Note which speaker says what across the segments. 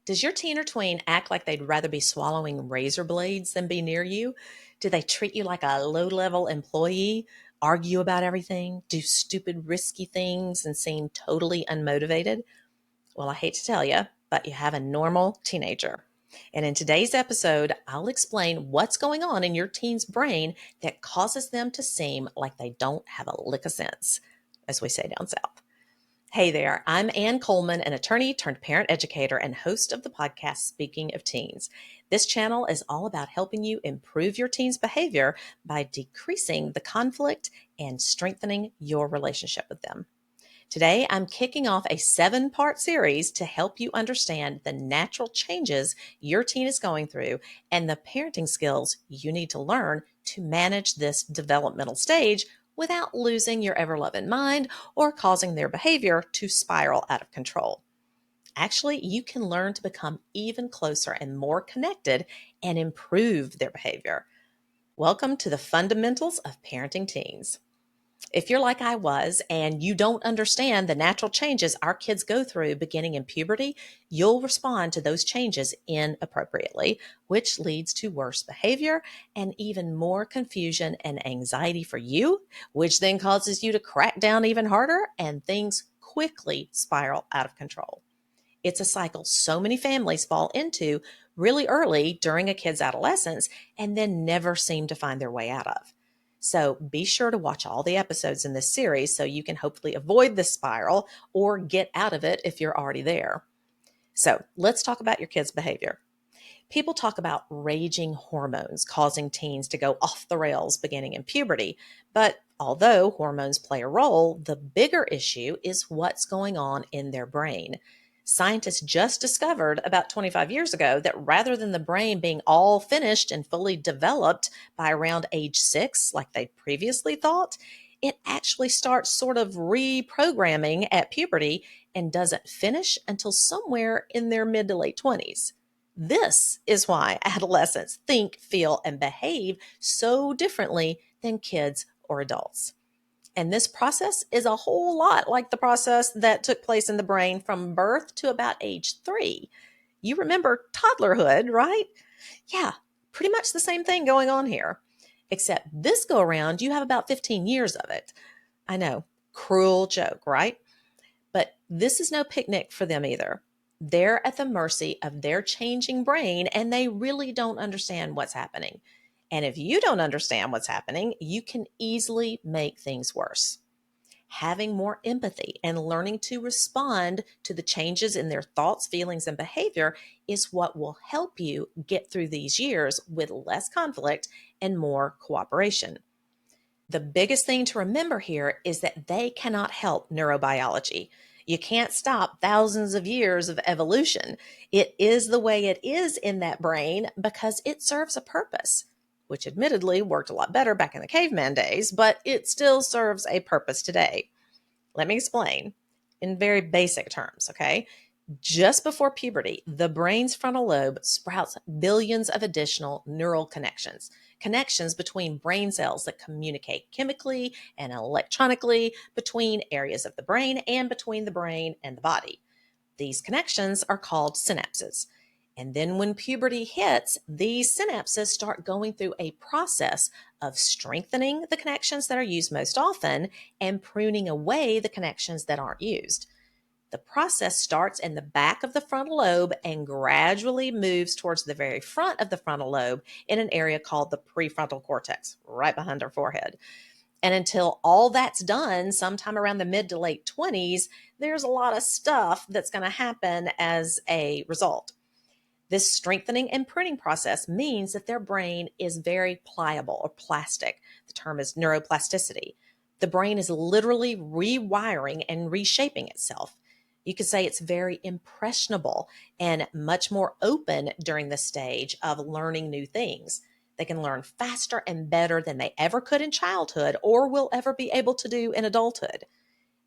Speaker 1: Does your teen or tween act like they'd rather be swallowing razor blades than be near you? Do they treat you like a low level employee, argue about everything, do stupid, risky things, and seem totally unmotivated? Well, I hate to tell you, but you have a normal teenager. And in today's episode, I'll explain what's going on in your teen's brain that causes them to seem like they don't have a lick of sense, as we say down south. Hey there, I'm Ann Coleman, an attorney turned parent educator and host of the podcast Speaking of Teens. This channel is all about helping you improve your teen's behavior by decreasing the conflict and strengthening your relationship with them. Today, I'm kicking off a 7-part series to help you understand the natural changes your teen is going through and the parenting skills you need to learn to manage this developmental stage without losing your ever-loving mind or causing their behavior to spiral out of control. Actually, you can learn to become even closer and more connected and improve their behavior. Welcome to the fundamentals of parenting teens. If you're like I was and you don't understand the natural changes our kids go through beginning in puberty, you'll respond to those changes inappropriately, which leads to worse behavior and even more confusion and anxiety for you, which then causes you to crack down even harder and things quickly spiral out of control. It's a cycle so many families fall into really early during a kid's adolescence and then never seem to find their way out of. So be sure to watch all the episodes in this series so you can hopefully avoid this spiral or get out of it if you're already there. So let's talk about your kids' behavior. People talk about raging hormones causing teens to go off the rails beginning in puberty. But although hormones play a role, the bigger issue is what's going on in their brain. Scientists just discovered about 25 years ago that rather than the brain being all finished and fully developed by around age 6, like they previously thought, it actually starts sort of reprogramming at puberty and doesn't finish until somewhere in their mid to late 20s. This is why adolescents think, feel, and behave so differently than kids or adults. And this process is a whole lot like the process that took place in the brain from birth to about age 3. You remember toddlerhood, right? Yeah, pretty much the same thing going on here. Except this go around, you have about 15 years of it. I know, cruel joke, right? But this is no picnic for them either. They're at the mercy of their changing brain and they really don't understand what's happening. And if you don't understand what's happening, you can easily make things worse. Having more empathy and learning to respond to the changes in their thoughts, feelings, and behavior is what will help you get through these years with less conflict and more cooperation. The biggest thing to remember here is that they cannot help neurobiology. You can't stop thousands of years of evolution. It is the way it is in that brain because it serves a purpose, which admittedly worked a lot better back in the caveman days, but it still serves a purpose today. Let me explain in very basic terms, okay? Just before puberty, the brain's frontal lobe sprouts billions of additional neural connections, connections between brain cells that communicate chemically and electronically between areas of the brain and between the brain and the body. These connections are called synapses. And then when puberty hits, these synapses start going through a process of strengthening the connections that are used most often and pruning away the connections that aren't used. The process starts in the back of the frontal lobe and gradually moves towards the very front of the frontal lobe in an area called the prefrontal cortex, right behind our forehead. And until all that's done, sometime around the mid to late 20s, there's a lot of stuff that's going to happen as a result. This strengthening and pruning process means that their brain is very pliable or plastic. The term is neuroplasticity. The brain is literally rewiring and reshaping itself. You could say it's very impressionable and much more open during the stage of learning new things. They can learn faster and better than they ever could in childhood or will ever be able to do in adulthood.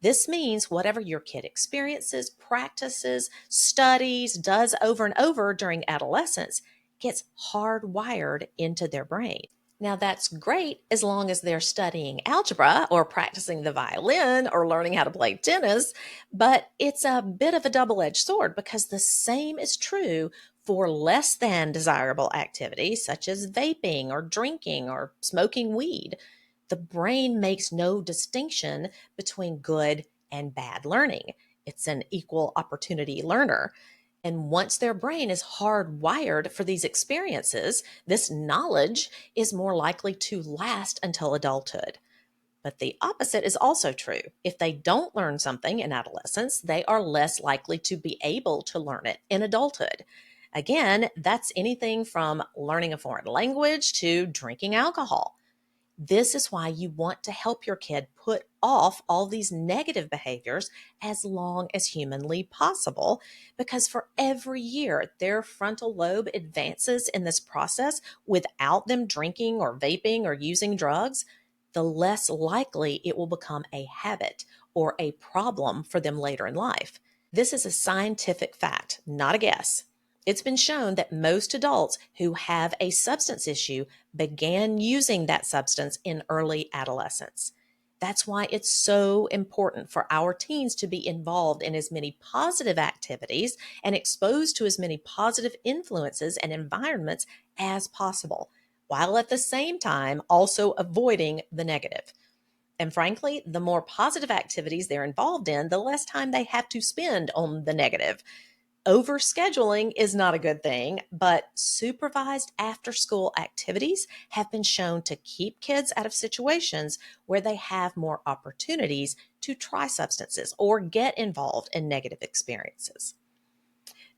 Speaker 1: This means whatever your kid experiences, practices, studies, does over and over during adolescence gets hardwired into their brain. Now, that's great as long as they're studying algebra or practicing the violin or learning how to play tennis, but it's a bit of a double edged sword because the same is true for less than desirable activities such as vaping or drinking or smoking weed. The brain makes no distinction between good and bad learning. It's an equal opportunity learner. And once their brain is hardwired for these experiences, this knowledge is more likely to last until adulthood. But the opposite is also true. If they don't learn something in adolescence, they are less likely to be able to learn it in adulthood. Again, that's anything from learning a foreign language to drinking alcohol. This is why you want to help your kid put off all these negative behaviors as long as humanly possible, because for every year their frontal lobe advances in this process without them drinking or vaping or using drugs, the less likely it will become a habit or a problem for them later in life. This is a scientific fact, not a guess. It's been shown that most adults who have a substance issue began using that substance in early adolescence. That's why it's so important for our teens to be involved in as many positive activities and exposed to as many positive influences and environments as possible, while at the same time also avoiding the negative. And frankly, the more positive activities they're involved in, the less time they have to spend on the negative. Overscheduling is not a good thing, but supervised after school activities have been shown to keep kids out of situations where they have more opportunities to try substances or get involved in negative experiences.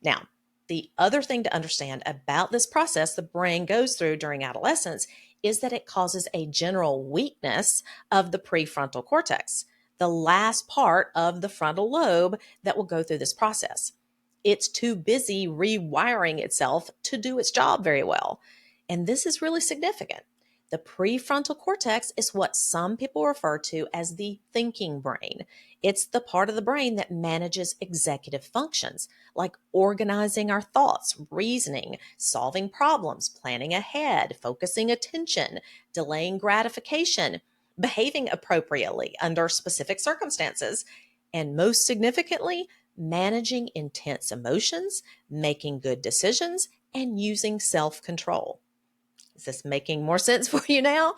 Speaker 1: Now, the other thing to understand about this process the brain goes through during adolescence is that it causes a general weakness of the prefrontal cortex, the last part of the frontal lobe that will go through this process. It's too busy rewiring itself to do its job very well. And this is really significant. The prefrontal cortex is what some people refer to as the thinking brain. It's the part of the brain that manages executive functions like organizing our thoughts, reasoning, solving problems, planning ahead, focusing attention, delaying gratification, behaving appropriately under specific circumstances, and most significantly, managing intense emotions, making good decisions, and using self control. Is this making more sense for you now?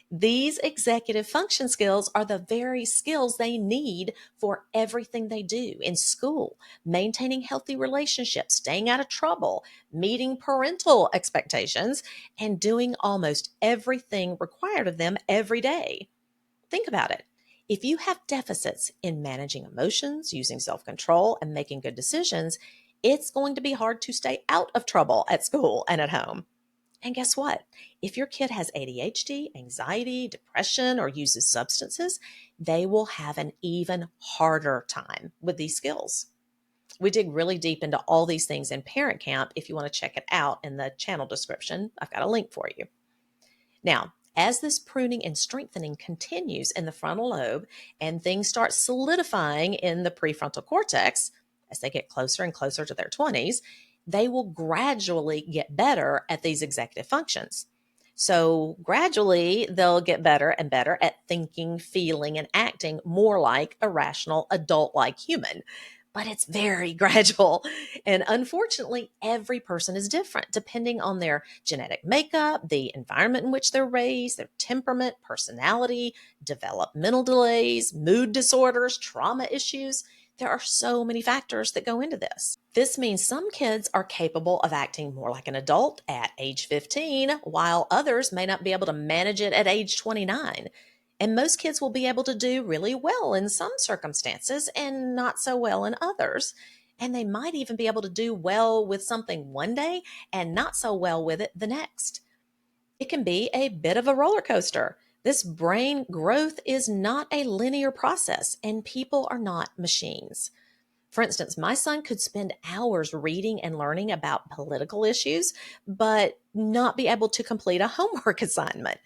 Speaker 1: These executive function skills are the very skills they need for everything they do in school, maintaining healthy relationships, staying out of trouble, meeting parental expectations, and doing almost everything required of them every day. Think about it. If you have deficits in managing emotions, using self control, and making good decisions, it's going to be hard to stay out of trouble at school and at home. And guess what? If your kid has ADHD, anxiety, depression, or uses substances, they will have an even harder time with these skills. We dig really deep into all these things in Parent Camp. If you want to check it out in the channel description, I've got a link for you. Now, as this pruning and strengthening continues in the frontal lobe and things start solidifying in the prefrontal cortex, as they get closer and closer to their 20s, they will gradually get better at these executive functions. So, gradually, they'll get better and better at thinking, feeling, and acting more like a rational, adult like human. But it's very gradual. And unfortunately, every person is different depending on their genetic makeup, the environment in which they're raised, their temperament, personality, developmental delays, mood disorders, trauma issues. There are so many factors that go into this. This means some kids are capable of acting more like an adult at age 15, while others may not be able to manage it at age 29. And most kids will be able to do really well in some circumstances and not so well in others. And they might even be able to do well with something one day and not so well with it the next. It can be a bit of a roller coaster. This brain growth is not a linear process, and people are not machines. For instance, my son could spend hours reading and learning about political issues, but not be able to complete a homework assignment.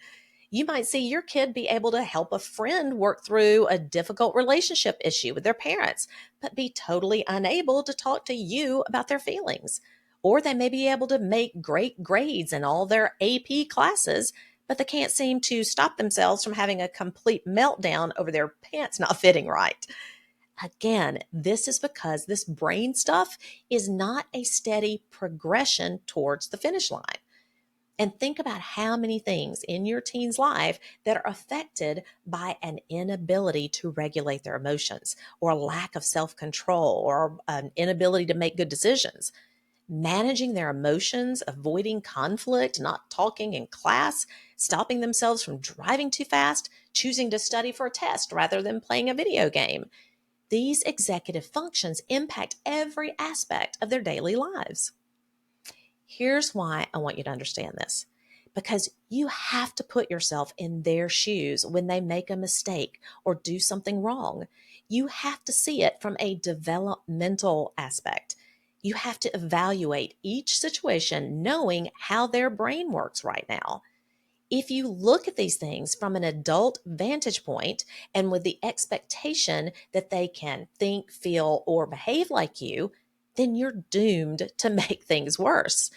Speaker 1: You might see your kid be able to help a friend work through a difficult relationship issue with their parents, but be totally unable to talk to you about their feelings. Or they may be able to make great grades in all their AP classes, but they can't seem to stop themselves from having a complete meltdown over their pants not fitting right. Again, this is because this brain stuff is not a steady progression towards the finish line. And think about how many things in your teen's life that are affected by an inability to regulate their emotions, or a lack of self control, or an inability to make good decisions. Managing their emotions, avoiding conflict, not talking in class, stopping themselves from driving too fast, choosing to study for a test rather than playing a video game. These executive functions impact every aspect of their daily lives. Here's why I want you to understand this. Because you have to put yourself in their shoes when they make a mistake or do something wrong. You have to see it from a developmental aspect. You have to evaluate each situation knowing how their brain works right now. If you look at these things from an adult vantage point and with the expectation that they can think, feel, or behave like you, then you're doomed to make things worse.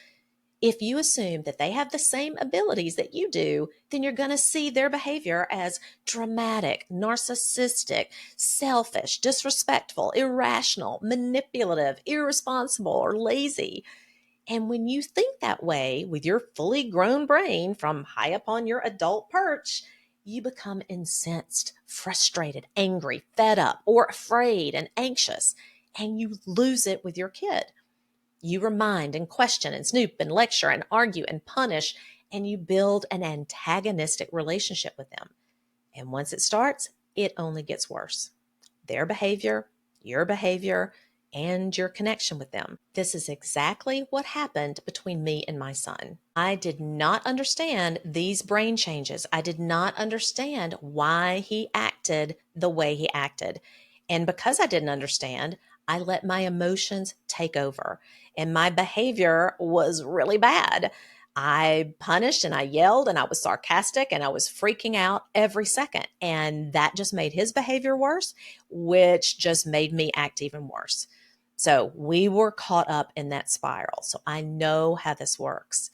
Speaker 1: If you assume that they have the same abilities that you do, then you're going to see their behavior as dramatic, narcissistic, selfish, disrespectful, irrational, manipulative, irresponsible, or lazy. And when you think that way with your fully grown brain from high up on your adult perch, you become incensed, frustrated, angry, fed up, or afraid and anxious, and you lose it with your kid. You remind and question and snoop and lecture and argue and punish, and you build an antagonistic relationship with them. And once it starts, it only gets worse. Their behavior, and your connection with them. This is exactly what happened between me and my son. I did not understand these brain changes. I did not understand why he acted the way he acted. And because I didn't understand, I let my emotions take over, and my behavior was really bad. I punished and I yelled and I was sarcastic and I was freaking out every second. And that just made his behavior worse, which just made me act even worse. So we were caught up in that spiral. So I know how this works.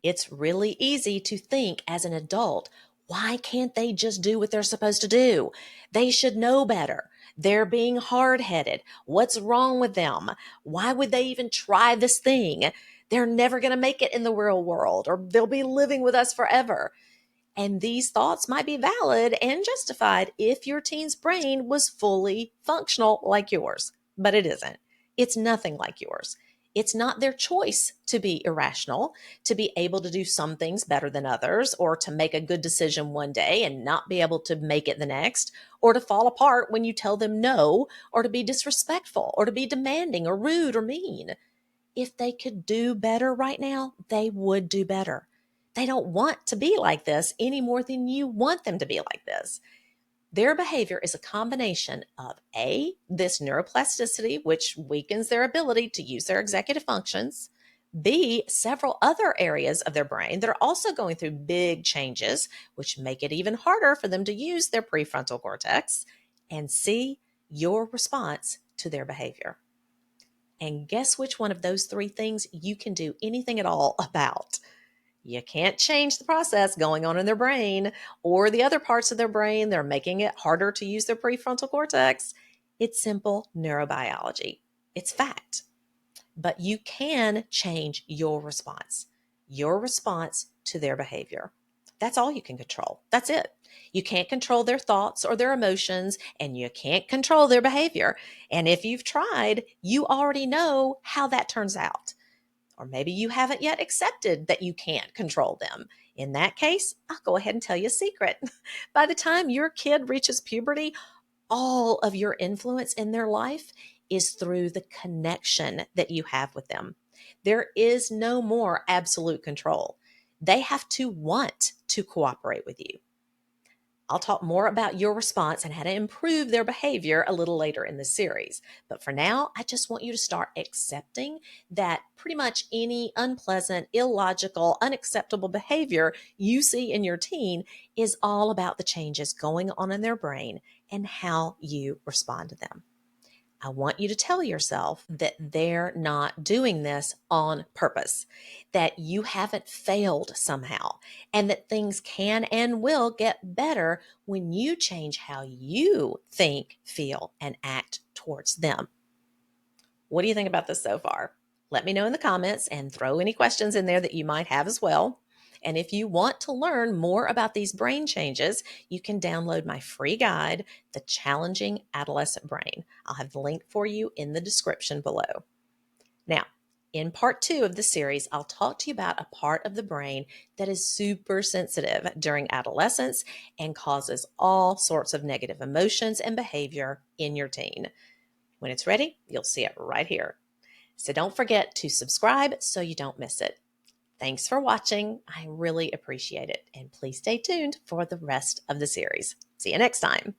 Speaker 1: It's really easy to think as an adult, why can't they just do what they're supposed to do? They should know better. They're being hard headed. What's wrong with them? Why would they even try this thing? They're never going to make it in the real world, or they'll be living with us forever. And these thoughts might be valid and justified if your teen's brain was fully functional like yours, but it isn't. It's nothing like yours. It's not their choice to be irrational, to be able to do some things better than others, or to make a good decision one day and not be able to make it the next, or to fall apart when you tell them no, or to be disrespectful, or to be demanding, or rude, or mean. If they could do better right now, they would do better. They don't want to be like this any more than you want them to be like this. Their behavior is a combination of A, this neuroplasticity, which weakens their ability to use their executive functions, B, several other areas of their brain that are also going through big changes, which make it even harder for them to use their prefrontal cortex, and C, your response to their behavior. And guess which one of those three things you can do anything at all about? You can't change the process going on in their brain or the other parts of their brain. They're making it harder to use their prefrontal cortex. It's simple neurobiology. It's fact. But you can change your response to their behavior. That's all you can control. That's it. You can't control their thoughts or their emotions, and you can't control their behavior. And if you've tried, you already know how that turns out. Or maybe you haven't yet accepted that you can't control them. In that case, I'll go ahead and tell you a secret. By the time your kid reaches puberty, all of your influence in their life is through the connection that you have with them. There is no more absolute control. They have to want to cooperate with you. I'll talk more about your response and how to improve their behavior a little later in the series. But for now, I just want you to start accepting that pretty much any unpleasant, illogical, unacceptable behavior you see in your teen is all about the changes going on in their brain and how you respond to them. I want you to tell yourself that they're not doing this on purpose, that you haven't failed somehow, and that things can and will get better when you change how you think, feel, and act towards them. What do you think about this so far? Let me know in the comments and throw any questions in there that you might have as well. And if you want to learn more about these brain changes, you can download my free guide, The Challenging Adolescent Brain. I'll have the link for you in the description below. Now, in part 2 of the series, I'll talk to you about a part of the brain that is super sensitive during adolescence and causes all sorts of negative emotions and behavior in your teen. When it's ready, you'll see it right here. So don't forget to subscribe so you don't miss it. Thanks for watching. I really appreciate it. And please stay tuned for the rest of the series. See you next time.